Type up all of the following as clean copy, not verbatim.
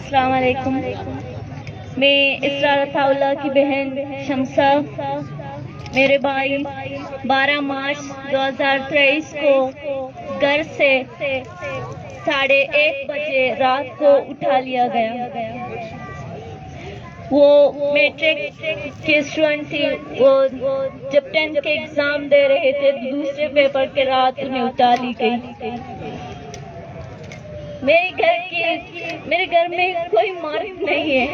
अस्सलाम वालेकुम। मैं इसरार अताउल्लाह की बहन शमसा, मेरे भाई 12 मार्च 2023 को घर से 1:30 बजे रात को उठा लिया गया। वो मैट्रिक के स्टूडेंट थी। वो जब 10th के एग्जाम दे रहे थे, दूसरे पेपर के रात उन्हें उठा ली गई। मेरे घर में कोई मर्द नहीं है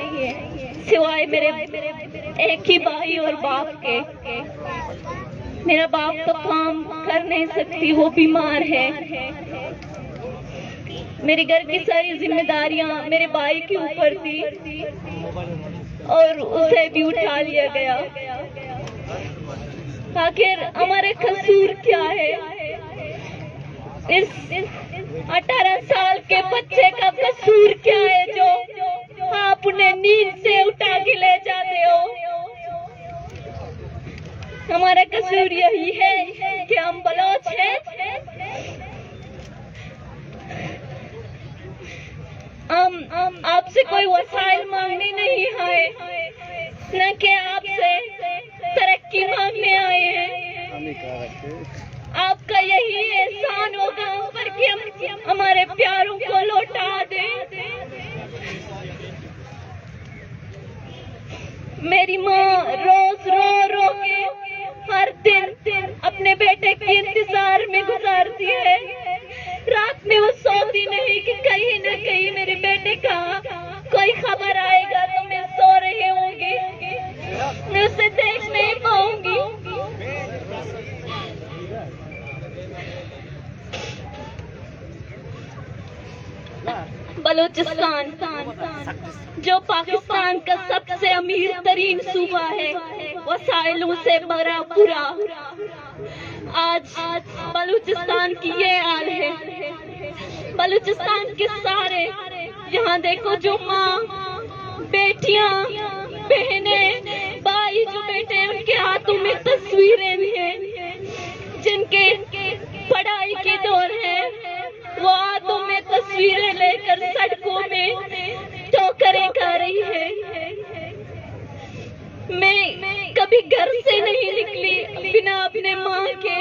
सिवाय मेरे एक ही भाई और बाप के। मेरा बाप तो काम कर नहीं सकती, वो बीमार है। मेरे घर की सारी जिम्मेदारियां मेरे भाई के ऊपर थी और उसे भी उठा लिया गया। आखिर हमारे कसूर क्या है? इस 18 साल के बच्चे का कसूर क्या है जो आप उन्हें नींद से उठा के ले जाते हो? हमारा कसूर यही है कि हम बलोच हैं। हम आपसे कोई वसाइल मांगने नहीं आए, न कि आपसे तरक्की मांगने आए हैं। आपका यही एहसान होगा हम पर कि हम हमारे प्यारों को लौटा दें। मेरी माँ रोज रो रो के हर दिन अपने बेटे के इंतजार में गुजारती है। रात में वो सोती नहीं कि कहीं न कहीं मेरे बेटे का कोई खबर आएगा तो मैं सो रही होंगी, मैं उसे देख नहीं पाऊंगी। बलूचिस्तान जो पाकिस्तान का सबसे अमीर तरीन सूबा है, वसाइलों से भरा पूरा, आज बलूचिस्तान की ये हाल है। बलूचिस्तान के सारे यहाँ देखो, जो माँ, बेटियां, बहनें, भाई जो बेटे हैं, उनके हाथों में तस्वीरें भी हैं। जिनके पढ़ाई के दौर है, वो हाथों में तस्वीरें लेकर सड़कों में ठोकरें खा रही है। मैं कभी घर से नहीं निकली बिना अपने माँ के।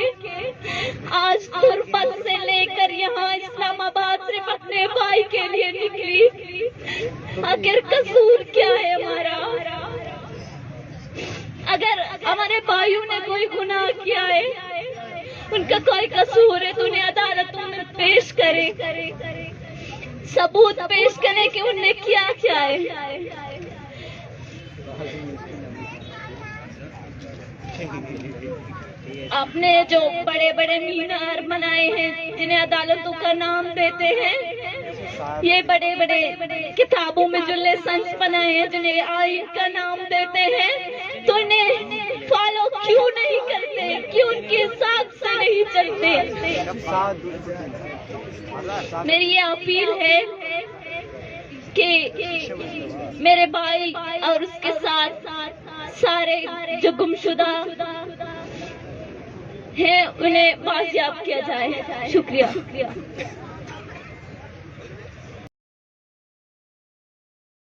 आज गुर्बत से लेकर यहाँ इस्लामाबाद सिर्फ अपने भाई के लिए निकली। आखिर कसूर क्या है हमारा? अगर हमारे भाइयों ने कोई गुनाह किया है, उनका कोई कसूर है, तो उन्हें अदालतों में पेश करें, सबूत पेश करें कि उन्हें क्या क्या है। आपने जो बड़े बड़े मीनार बनाए हैं, जिन्हें अदालतों का नाम देते हैं, ये बड़े बड़े किताबों में जो लेसन्स बनाए हैं, जिन्हें आइन का नाम देते हैं, तो इन्हें फॉलो क्यों नहीं करते? क्यों उनके हिसाब से नहीं चलते? मेरी ये अपील है कि मेरे भाई और उसके साथ सारे जो गुमशुदा हैं, उन्हें बाजियाब किया जाए। शुक्रिया।